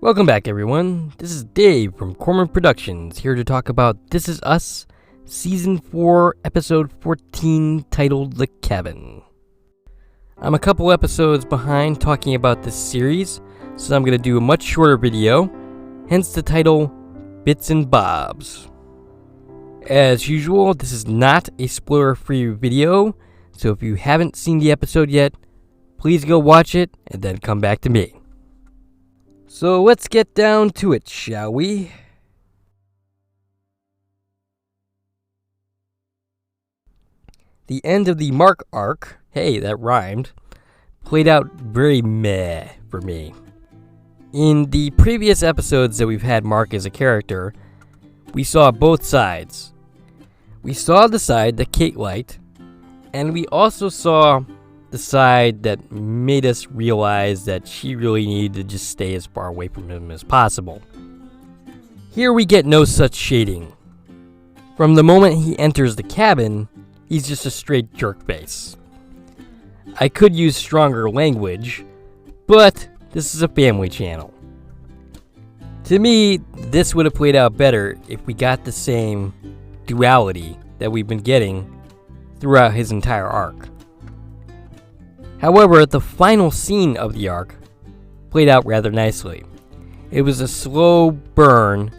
Welcome back, everyone. This is Dave from Corman Productions, here to talk about This Is Us, Season 4, Episode 14, titled The Cabin. I'm a couple episodes behind talking about this series, so I'm going to do a much shorter video, hence the title, Bits and Bobs. As usual, this is not a spoiler-free video, so if you haven't seen the episode yet, please go watch it and then come back to me. So let's get down to it, shall we? The end of the Marc arc, hey, that rhymed, played out very meh for me. In the previous episodes that we've had Marc as a character, we saw both sides. We saw the side that Kate liked, and we also saw the side that made us realize that she really needed to just stay as far away from him as possible. Here we get no such shading. From the moment he enters the cabin, he's just a straight jerkface. I could use stronger language, but this is a family channel. To me, this would have played out better if we got the same duality that we've been getting throughout his entire arc. However, the final scene of the arc played out rather nicely. It was a slow burn,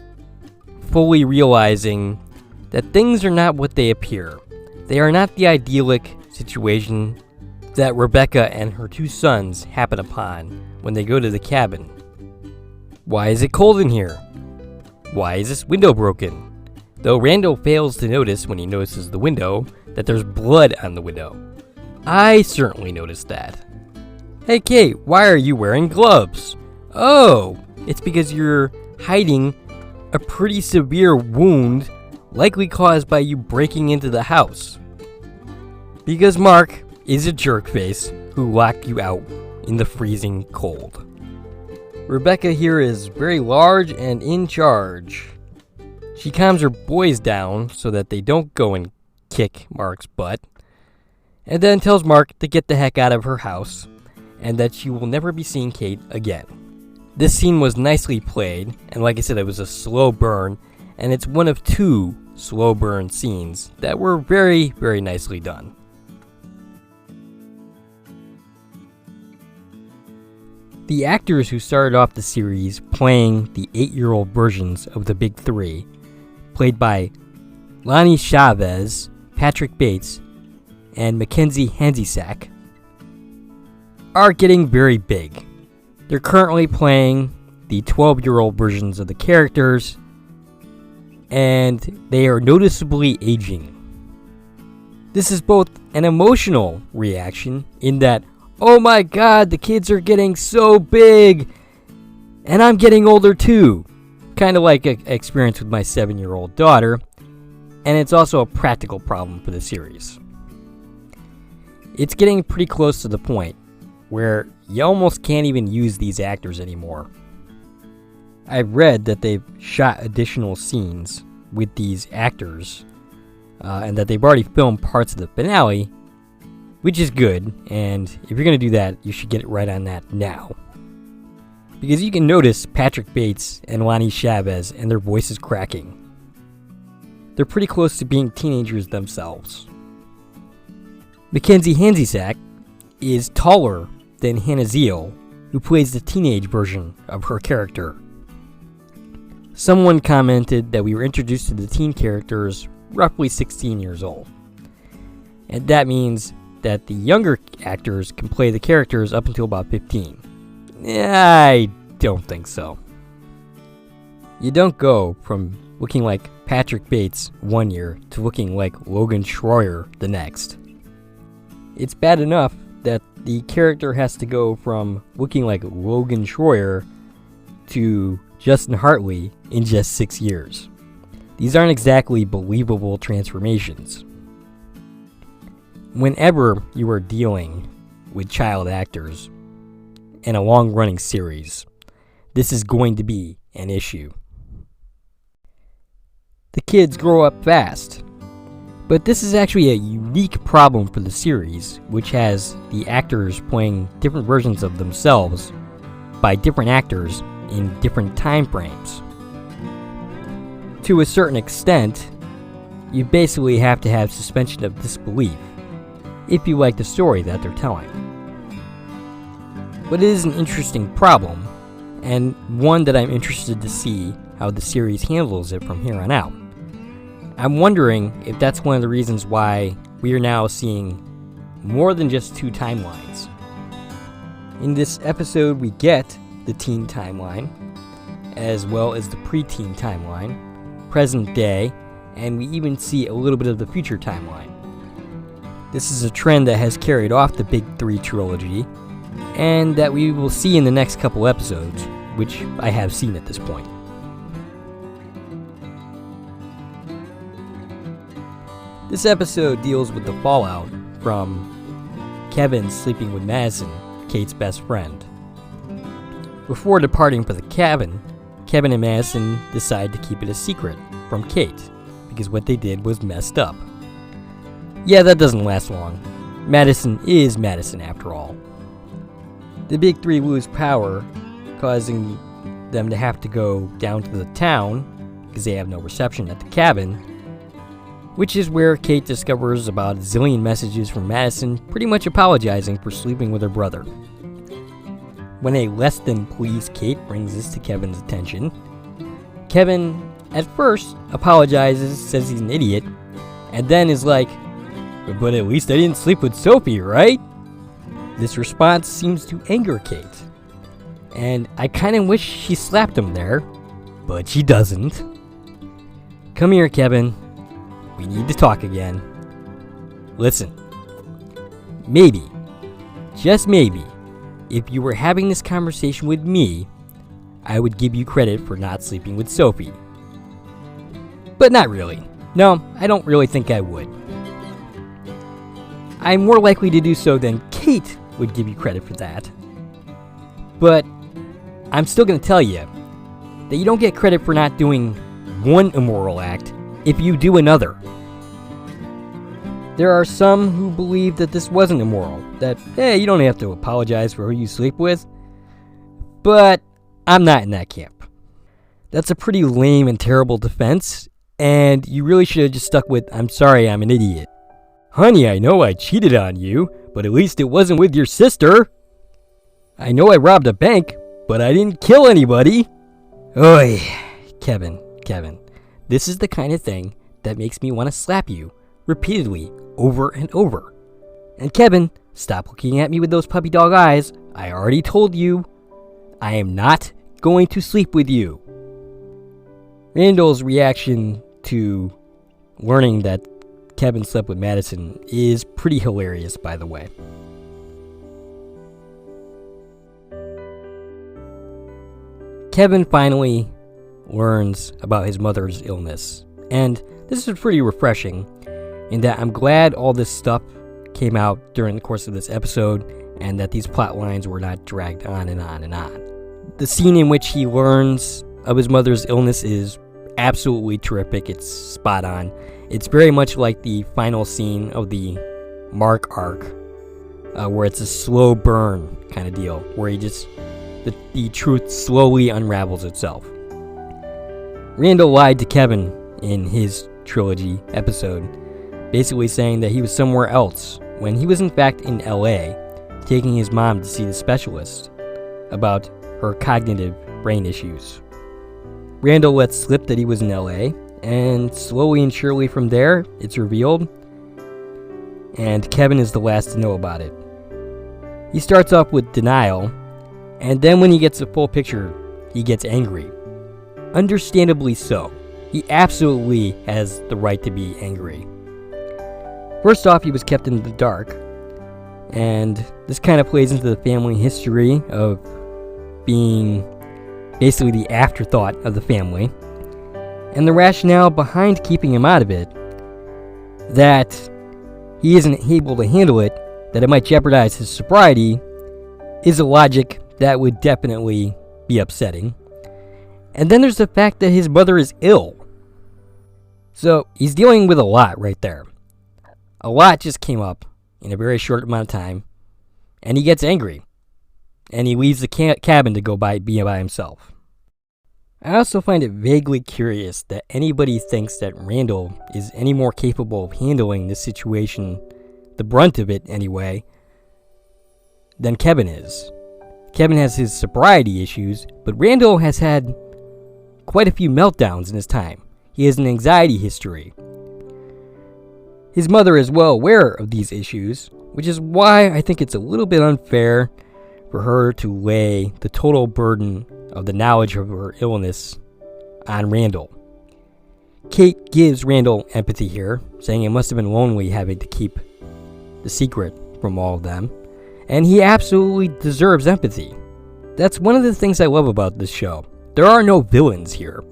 fully realizing that things are not what they appear. They are not the idyllic situation that Rebecca and her two sons happen upon when they go to the cabin. Why is it cold in here? Why is this window broken? Though Randall fails to notice when he notices the window that there's blood on the window. I certainly noticed that. Hey Kate, why are you wearing gloves? Oh, it's because you're hiding a pretty severe wound likely caused by you breaking into the house. Because Marc is a jerkface who locked you out in the freezing cold. Rebecca here is very large and in charge. She calms her boys down so that they don't go and kick Marc's butt, and then tells Marc to get the heck out of her house, and that she will never be seeing Kate again. This scene was nicely played, and like I said, it was a slow burn, and it's one of two slow burn scenes that were very, very nicely done. The actors who started off the series playing the 8-year-old versions of the Big Three, played by Lonnie Chavez, Patrick Bates, and Mackenzie Hanzisak, are getting very big. They're currently playing the 12-year-old versions of the characters, and they are noticeably aging. This is both an emotional reaction in that, oh my god, the kids are getting so big, and I'm getting older too. Kind of like an experience with my 7-year-old daughter, and it's also a practical problem for the series. It's getting pretty close to the point where you almost can't even use these actors anymore. I've read that they've shot additional scenes with these actors, and that they've already filmed parts of the finale, which is good, and if you're going to do that, you should get it right on that now. Because you can notice Patrick Bates and Lonnie Chavez and their voices cracking. They're pretty close to being teenagers themselves. Mackenzie Hanzisak is taller than Hannah Zeel, who plays the teenage version of her character. Someone commented that we were introduced to the teen characters roughly 16 years old. And that means that the younger actors can play the characters up until about 15. I don't think so. You don't go from looking like Patrick Bates one year to looking like Logan Schroyer the next. It's bad enough that the character has to go from looking like Logan Schroyer to Justin Hartley in just 6 years. These aren't exactly believable transformations. Whenever you are dealing with child actors in a long-running series, this is going to be an issue. The kids grow up fast. But this is actually a unique problem for the series, which has the actors playing different versions of themselves by different actors in different time frames. To a certain extent, you basically have to have suspension of disbelief if you like the story that they're telling. But it is an interesting problem, and one that I'm interested to see how the series handles it from here on out. I'm wondering if that's one of the reasons why we are now seeing more than just two timelines. In this episode, we get the teen timeline, as well as the preteen timeline, present day, and we even see a little bit of the future timeline. This is a trend that has carried off the Big Three trilogy, and that we will see in the next couple episodes, which I have seen at this point. This episode deals with the fallout from Kevin sleeping with Madison, Kate's best friend. Before departing for the cabin, Kevin and Madison decide to keep it a secret from Kate, because what they did was messed up. Yeah, that doesn't last long. Madison is Madison after all. The Big Three lose power, causing them to have to go down to the town, because they have no reception at the cabin, which is where Kate discovers about a zillion messages from Madison pretty much apologizing for sleeping with her brother. When a less than pleased Kate brings this to Kevin's attention, Kevin at first apologizes, says he's an idiot, and then is like, "But at least I didn't sleep with Sophie, right?" This response seems to anger Kate, and I kinda wish she slapped him there, but she doesn't. "Come here, Kevin. We need to talk again. Listen, maybe, just maybe, if you were having this conversation with me, I would give you credit for not sleeping with Sophie. But not really. No, I don't really think I would. I'm more likely to do so than Kate would give you credit for that. But I'm still going to tell you that you don't get credit for not doing one immoral act if you do another. There are some who believe that this wasn't immoral, that, hey, you don't have to apologize for who you sleep with. But I'm not in that camp. That's a pretty lame and terrible defense, and you really should have just stuck with, I'm sorry, I'm an idiot. Honey, I know I cheated on you, but at least it wasn't with your sister. I know I robbed a bank, but I didn't kill anybody. Oy, Kevin, this is the kind of thing that makes me want to slap you repeatedly over and over. And Kevin, stop looking at me with those puppy dog eyes. I already told you, I am not going to sleep with you. Randall's reaction to learning that Kevin slept with Madison is pretty hilarious, by the way. Kevin finally learns about his mother's illness, and this is pretty refreshing in that I'm glad all this stuff came out during the course of this episode and that these plot lines were not dragged on and on and on. The scene in which he learns of his mother's illness is absolutely terrific. It's spot on. It's very much like the final scene of the Marc arc, where it's a slow burn kind of deal, where the truth slowly unravels itself. Randall lied to Kevin in his trilogy episode, basically saying that he was somewhere else when he was in fact in LA, taking his mom to see the specialist about her cognitive brain issues. Randall lets slip that he was in LA, and slowly and surely from there, it's revealed, and Kevin is the last to know about it. He starts off with denial, and then when he gets the full picture, he gets angry. Understandably so. He absolutely has the right to be angry. First off, he was kept in the dark, and this kind of plays into the family history of being basically the afterthought of the family, and the rationale behind keeping him out of it, that he isn't able to handle it, that it might jeopardize his sobriety, is a logic that would definitely be upsetting. And then there's the fact that his mother is ill. So he's dealing with a lot right there. A lot just came up in a very short amount of time, and he gets angry. And he leaves the cabin to go be by himself. I also find it vaguely curious that anybody thinks that Randall is any more capable of handling this situation, the brunt of it anyway, than Kevin is. Kevin has his sobriety issues, but Randall has had quite a few meltdowns in his time. He has an anxiety history. His mother is well aware of these issues, which is why I think it's a little bit unfair for her to lay the total burden of the knowledge of her illness on Randall. Kate gives Randall empathy here, saying it must have been lonely having to keep the secret from all of them, and he absolutely deserves empathy. That's one of the things I love about this show. There are no villains here.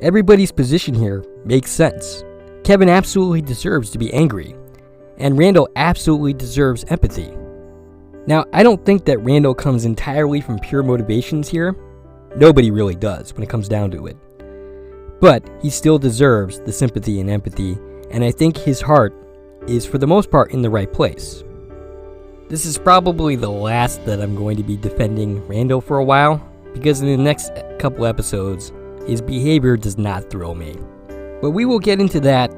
Everybody's position here makes sense. Kevin absolutely deserves to be angry, and Randall absolutely deserves empathy. Now, I don't think that Randall comes entirely from pure motivations here. Nobody really does when it comes down to it. But he still deserves the sympathy and empathy, and I think his heart is for the most part in the right place. This is probably the last that I'm going to be defending Randall for a while, because in the next couple episodes, his behavior does not thrill me. But we will get into that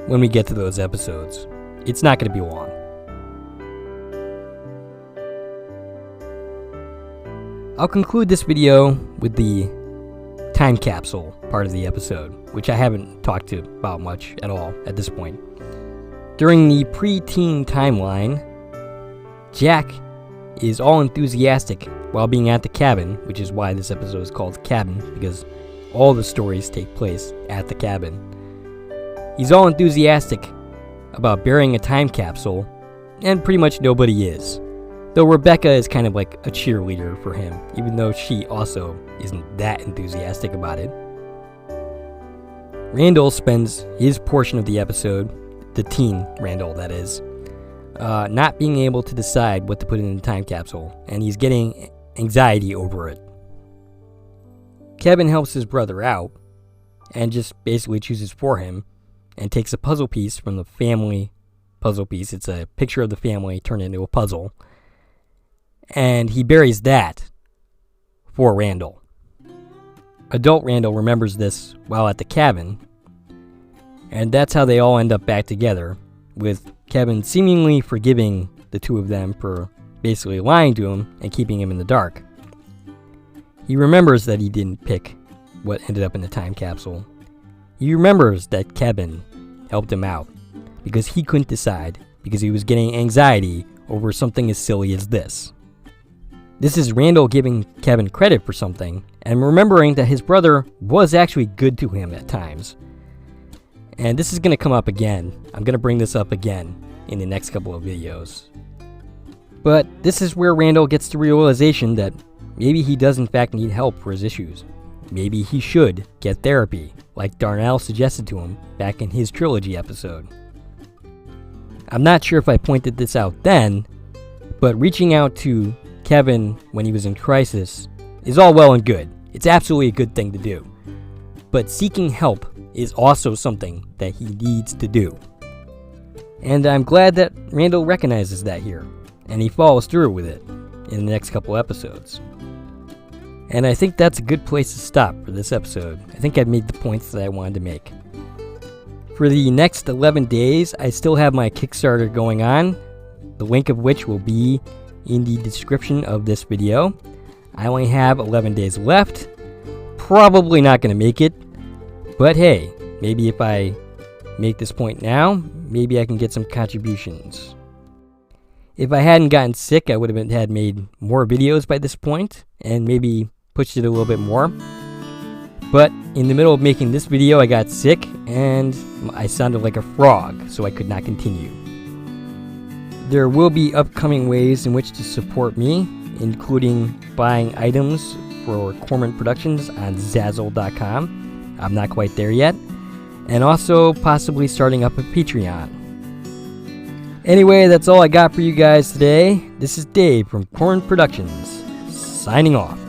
when we get to those episodes. It's not going to be long. I'll conclude this video with the time capsule part of the episode, which I haven't talked about much at all at this point. During the pre-teen timeline, Jack is all enthusiastic while being at the cabin, which is why this episode is called Cabin, because all the stories take place at the cabin. He's all enthusiastic about burying a time capsule, and pretty much nobody is. Though Rebecca is kind of like a cheerleader for him, even though she also isn't that enthusiastic about it. Randall spends his portion of the episode, the teen Randall that is, not being able to decide what to put in the time capsule, and he's getting anxiety over it. Kevin helps his brother out, and just basically chooses for him, and takes a puzzle piece from the family puzzle piece. It's a picture of the family turned into a puzzle. And he buries that for Randall. Adult Randall remembers this while at the cabin, and that's how they all end up back together, with Kevin seemingly forgiving the two of them for basically lying to him and keeping him in the dark. He remembers that he didn't pick what ended up in the time capsule. He remembers that Kevin helped him out because he couldn't decide, because he was getting anxiety over something as silly as this. This is Randall giving Kevin credit for something and remembering that his brother was actually good to him at times. And this is going to come up again. I'm going to bring this up again in the next couple of videos. But this is where Randall gets the realization that maybe he does in fact need help for his issues. Maybe he should get therapy, like Darnell suggested to him back in his trilogy episode. I'm not sure if I pointed this out then, but reaching out to Kevin when he was in crisis is all well and good. It's absolutely a good thing to do. But seeking help is also something that he needs to do. And I'm glad that Randall recognizes that here, and he follows through with it in the next couple episodes. And I think that's a good place to stop for this episode. I think I've made the points that I wanted to make. For the next 11 days, I still have my Kickstarter going on, the link of which will be in the description of this video. I only have 11 days left. Probably not going to make it, but hey, maybe if I make this point now, maybe I can get some contributions. If I hadn't gotten sick, I would have had made more videos by this point, and maybe pushed it a little bit more. But in the middle of making this video, I got sick, and I sounded like a frog, so I could not continue. There will be upcoming ways in which to support me, including buying items for Cormorant Productions on Zazzle.com. I'm not quite there yet. And also possibly starting up a Patreon. Anyway, that's all I got for you guys today. This is Dave from Cormorant Productions, signing off.